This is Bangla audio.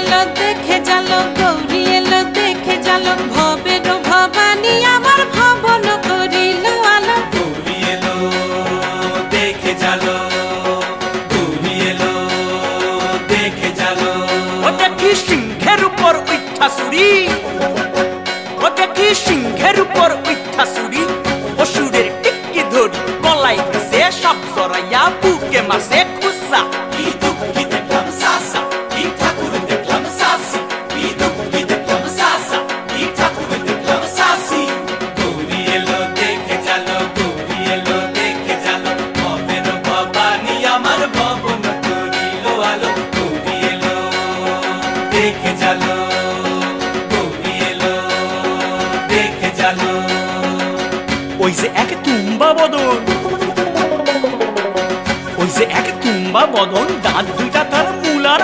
এলো দেখে জালো, গৌরী এলো দেখে জালো, ভবের ভবানী আমার ভবন করিল আলো। গৌরী এলো দেখে জালো, গৌরী এলো দেখে জালো। ও দেখি সিংহের উপর উঠা চুরি, ও দেখি সিংহের উপর উঠা চুরি, অসুরের টিকি ধরি গলায় গেছে সব জড়াইয়া বুকে মাসে খুসা। কি দুঃখী দেখলাম সাসা, কি ঠাকুর দেখলাম সাসি, কি দুঃখী দেখলাম সাসা, কি ঠাকুর দেখলাম সাসি। গৌরী এলো দেখে জালো, গৌরী এলো দেখে জালো, ভবের ভবানী আমার ভবন করিল আলো। গৌরী এলো দেখে জালো, গৌরী এলো দেখে জালো। ওই যে এক তুম্বা বদন, ওই যে এক তুম্বা বদন, দাঁত দুইটা তার